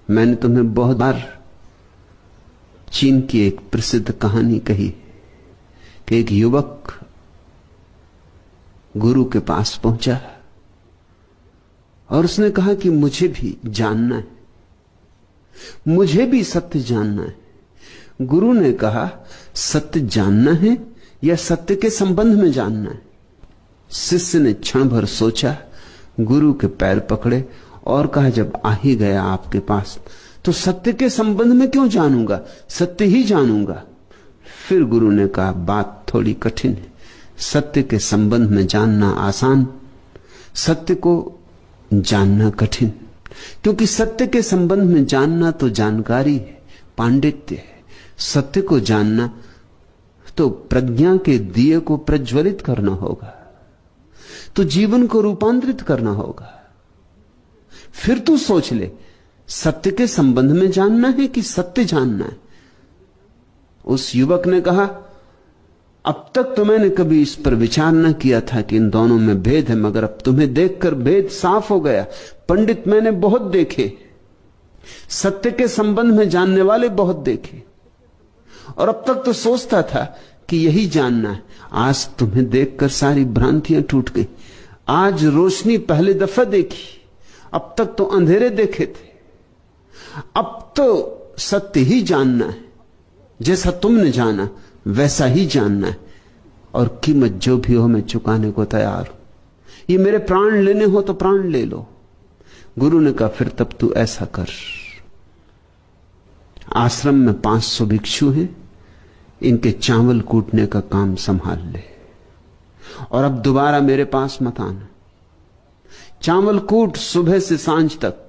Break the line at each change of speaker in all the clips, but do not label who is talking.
मैंने तुम्हें बहुत बार चीन की एक प्रसिद्ध कहानी कही कि एक युवक गुरु के पास पहुंचा और उसने कहा कि मुझे भी जानना है, मुझे भी सत्य जानना है। गुरु ने कहा, सत्य जानना है या सत्य के संबंध में जानना है? शिष्य ने क्षण भर सोचा, गुरु के पैर पकड़े और कहा, जब आ ही गया आपके पास तो सत्य के संबंध में क्यों जानूंगा, सत्य ही जानूंगा। फिर गुरु ने कहा, बात थोड़ी कठिन है, सत्य के संबंध में जानना आसान, सत्य को जानना कठिन। क्योंकि सत्य के संबंध में जानना तो जानकारी है, पांडित्य है। सत्य को जानना तो प्रज्ञा के दिए को प्रज्वलित करना होगा, तो जीवन को रूपांतरित करना होगा। फिर तू सोच ले, सत्य के संबंध में जानना है कि सत्य जानना है? उस युवक ने कहा, अब तक तो मैंने कभी इस पर विचार न किया था कि इन दोनों में भेद है, मगर अब तुम्हें देखकर भेद साफ हो गया। पंडित मैंने बहुत देखे, सत्य के संबंध में जानने वाले बहुत देखे, और अब तक तो सोचता था कि यही जानना है। आज तुम्हें देखकर सारी भ्रांतियां टूट गई। आज रोशनी पहले दफा देखी, अब तक तो अंधेरे देखे थे। अब तो सत्य ही जानना है, जैसा तुमने जाना वैसा ही जानना है, और कीमत जो भी हो मैं चुकाने को तैयार हूं। ये मेरे प्राण लेने हो तो प्राण ले लो। गुरु ने कहा, फिर तब तू ऐसा कर, आश्रम में 500 भिक्षु हैं, इनके चावल कूटने का काम संभाल ले, और अब दोबारा मेरे पास मत आना। चावल कूट सुबह से सांझ तक,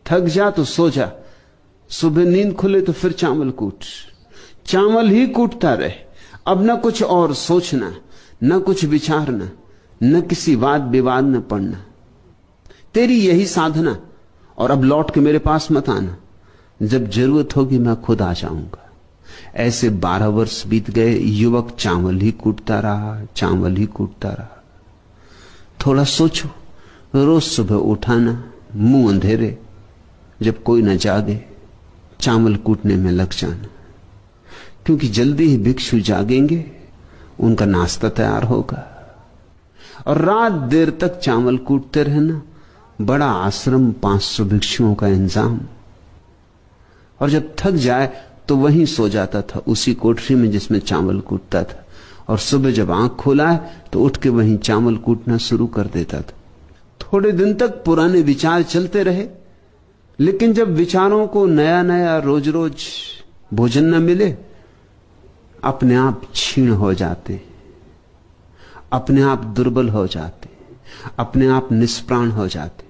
थक जा तो सो जा, सुबह नींद खुले तो फिर चावल कूट, चावल ही कूटता रहे। अब न कुछ और सोचना, न कुछ विचारना, न किसी वाद विवाद में पड़ना, तेरी यही साधना। और अब लौट के मेरे पास मत आना, जब जरूरत होगी मैं खुद आ जाऊंगा। ऐसे 12 वर्ष बीत गए। युवक चावल ही कूटता रहा, चावल ही कूटता रहा। थोड़ा सोचो, रोज सुबह उठाना, मुंह अंधेरे, जब कोई न जागे चावल कूटने में लग जाना, क्योंकि जल्दी ही भिक्षु जागेंगे, उनका नाश्ता तैयार होगा। और रात देर तक चावल कूटते रहना, बड़ा आश्रम, 500 भिक्षुओं का इंतजाम। और जब थक जाए तो वहीं सो जाता था, उसी कोठरी में जिसमें चावल कूटता था। और सुबह जब आंख खोला है तो उठ के वहीं चावल कूटना शुरू कर देता था। थोड़े दिन तक पुराने विचार चलते रहे, लेकिन जब विचारों को नया नया रोज रोज भोजन न मिले, अपने आप क्षीण हो जाते, अपने आप दुर्बल हो जाते, अपने आप निष्प्राण हो जाते।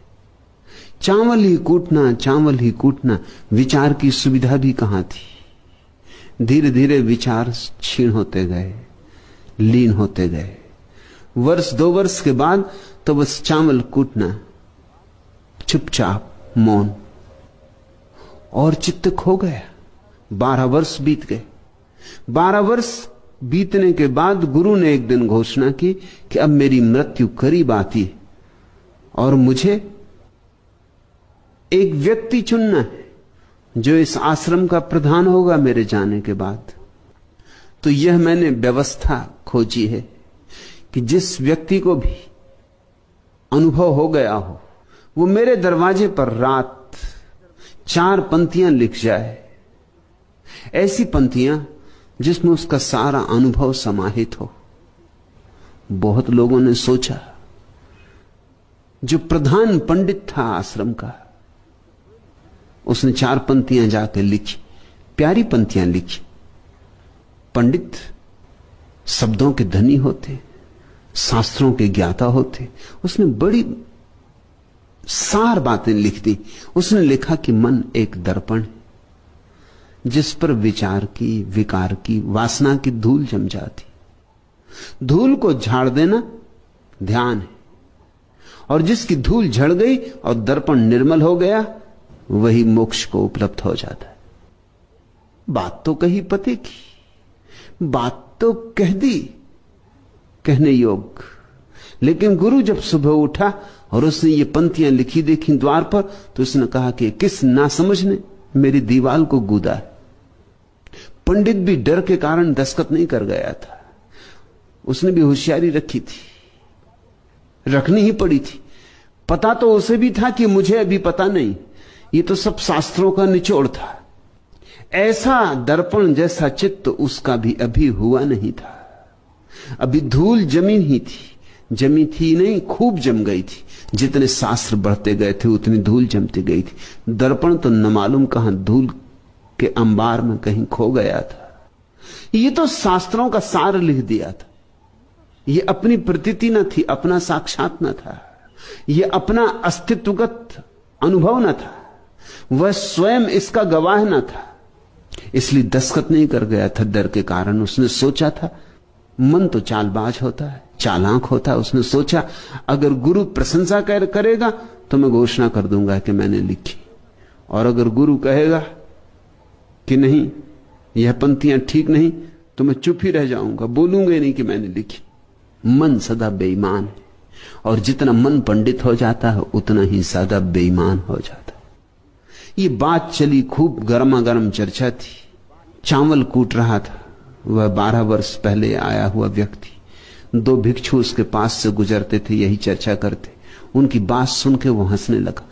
चावल ही कूटना, चावल ही कूटना, विचार की सुविधा भी कहां थी। धीरे धीरे विचार क्षीण होते गए, लीन होते गए। वर्ष 2 वर्ष के बाद तो बस चावल कूटना, चुपचाप, मौन, और चित्त खो गया। 12 वर्ष बीत गए। 12 वर्ष बीतने के बाद गुरु ने एक दिन घोषणा की कि अब मेरी मृत्यु करीब आती है और मुझे एक व्यक्ति चुनना है जो इस आश्रम का प्रधान होगा मेरे जाने के बाद। तो यह मैंने व्यवस्था खोजी है कि जिस व्यक्ति को भी अनुभव हो गया हो, वो मेरे दरवाजे पर रात 4 पंक्तियां लिख जाए, ऐसी पंक्तियां जिसमें उसका सारा अनुभव समाहित हो। बहुत लोगों ने सोचा, जो प्रधान पंडित था आश्रम का, उसने 4 पंक्तियां जाकर लिखी, प्यारी पंक्तियां लिखी। पंडित शब्दों के धनी होते, शास्त्रों के ज्ञाता होते। उसने बड़ी सार बातें लिख दी। उसने लिखा कि मन एक दर्पण है जिस पर विचार की, विकार की, वासना की धूल जम जाती। धूल को झाड़ देना ध्यान है, और जिसकी धूल झड़ गई और दर्पण निर्मल हो गया, वही मोक्ष को उपलब्ध हो जाता है। बात तो कही पते की, बात तो कह दी, कहने योग्य, लेकिन गुरु जब सुबह उठा और उसने ये पंक्तियां लिखी देखी द्वार पर, तो उसने कहा कि किस नासमझ ने मेरी दीवाल को गूदा है। पंडित भी डर के कारण दस्तखत नहीं कर गया था। उसने भी होशियारी रखी थी, रखनी ही पड़ी थी। पता तो उसे भी था कि मुझे अभी पता नहीं, ये तो सब शास्त्रों का निचोड़ था। ऐसा दर्पण जैसा चित्त उसका भी अभी हुआ नहीं था। अभी धूल जमी ही थी, जमी थी नहीं, खूब जम गई थी। जितने शास्त्र बढ़ते गए थे उतनी धूल जमती गई थी। दर्पण तो न मालूम कहां धूल के अंबार में कहीं खो गया था। ये तो शास्त्रों का सार लिख दिया था। ये अपनी प्रतीति न थी, अपना साक्षात न था, ये अपना अस्तित्वगत अनुभव न था, वह स्वयं इसका गवाह न था। इसलिए दस्तखत नहीं कर गया था डर के कारण। उसने सोचा था, मन तो चालबाज होता है, चालाक होता है। उसने सोचा अगर गुरु प्रशंसा करेगा तो मैं घोषणा कर दूंगा कि मैंने लिखी, और अगर गुरु कहेगा कि नहीं यह पंक्तियां ठीक नहीं तो मैं चुप ही रह जाऊंगा, बोलूंगा ही नहीं कि मैंने लिखी। मन सदा बेईमान है, और जितना मन पंडित हो जाता है उतना ही ज्यादा बेईमान हो जाता है। ये बात चली, खूब गर्मा गर्म चर्चा थी। चावल कूट रहा था वह 12 वर्ष पहले आया हुआ व्यक्ति। 2 भिक्षु उसके पास से गुजरते थे, यही चर्चा करते। उनकी बात सुन के वो हंसने लगा।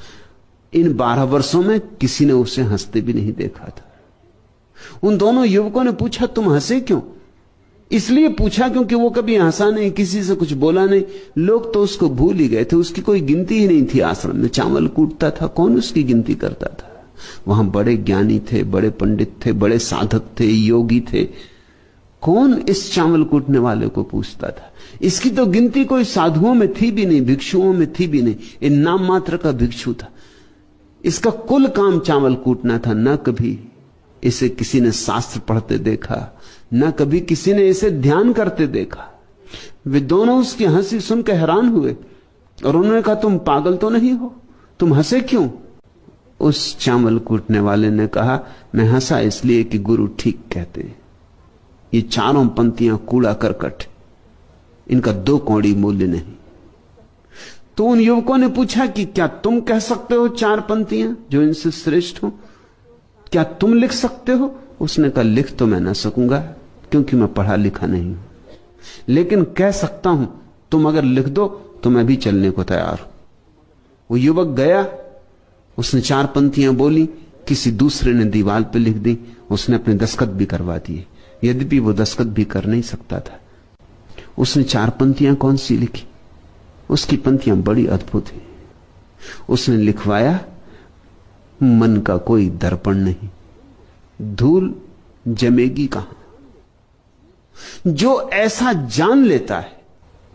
इन 12 वर्षों में किसी ने उसे हंसते भी नहीं देखा था। उन दोनों युवकों ने पूछा, तुम हंसे क्यों? इसलिए पूछा क्योंकि वो कभी हंसा नहीं, किसी से कुछ बोला नहीं। लोग तो उसको भूल ही गए थे, उसकी कोई गिनती ही नहीं थी। आश्रम में चावल कूटता था, कौन उसकी गिनती करता था? वहां बड़े ज्ञानी थे, बड़े पंडित थे, बड़े साधक थे, योगी थे। कौन इस चावल कूटने वाले को पूछता था? इसकी तो गिनती कोई साधुओं में थी भी नहीं, भिक्षुओं में थी भी नहीं। ये नाम मात्र का भिक्षु था। इसका कुल काम चावल कूटना था। न कभी इसे किसी ने शास्त्र पढ़ते देखा, न कभी किसी ने इसे ध्यान करते देखा। वे दोनों उसकी हंसी सुनकर हैरान हुए और उन्होंने कहा, तुम पागल तो नहीं हो? तुम हंसे क्यों? उस चावल कूटने वाले ने कहा, मैं हंसा इसलिए कि गुरु ठीक कहते हैं। ये चारों पंक्तियां कूड़ा करकट, इनका 2 कौड़ी मूल्य नहीं। तो उन युवकों ने पूछा कि क्या तुम कह सकते हो 4 पंक्तियां जो इनसे श्रेष्ठ हो? क्या तुम लिख सकते हो? उसने कहा, लिख तो मैं ना सकूंगा क्योंकि मैं पढ़ा लिखा नहीं हूं, लेकिन कह सकता हूं। तुम अगर लिख दो तो मैं भी चलने को तैयार हूं। वो युवक गया, उसने 4 पंक्तियां बोली, किसी दूसरे ने दीवार पर लिख दी। उसने अपने दस्तखत भी करवा दिए, यद्यपि वो दस्तखत भी कर नहीं सकता था। उसने 4 पंक्तियां कौन सी लिखी? उसकी पंक्तियां बड़ी अद्भुत हैं। उसने लिखवाया, मन का कोई दर्पण नहीं, धूल जमेगी कहां। जो ऐसा जान लेता है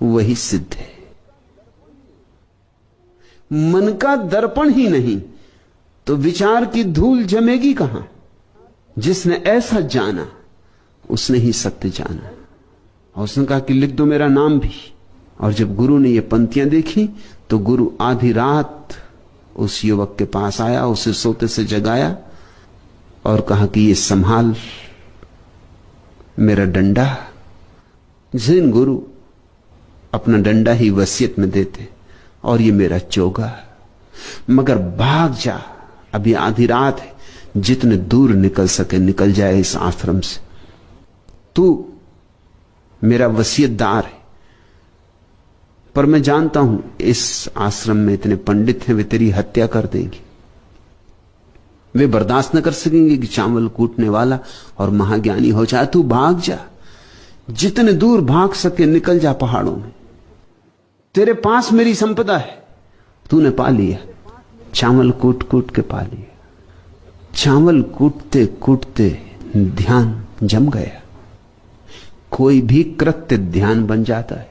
वही सिद्ध है। मन का दर्पण ही नहीं तो विचार की धूल जमेगी कहां। जिसने ऐसा जाना उसने ही सत्य जाना। और उसने कहा कि लिख दो मेरा नाम भी। और जब गुरु ने ये पंक्तियां देखी तो गुरु आधी रात उस युवक के पास आया, उसे सोते से जगाया और कहा कि ये संभाल मेरा डंडा। जिन गुरु अपना डंडा ही वसीयत में देते, और ये मेरा चोगा, मगर भाग जा, अभी आधी रात है। जितने दूर निकल सके निकल जाए इस आश्रम से। तू मेरा वसीयतदार है, पर मैं जानता हूं इस आश्रम में इतने पंडित हैं, वे तेरी हत्या कर देंगे। वे बर्दाश्त न कर सकेंगे कि चावल कूटने वाला और महाज्ञानी हो जाए। तू भाग जा, जितने दूर भाग सके निकल जा पहाड़ों में। तेरे पास मेरी संपदा है, तूने पा लिया। चावल कूट कूट के पा लिया। चावल कूटते कूटते ध्यान जम गया। कोई भी कृत्य ध्यान बन जाता है।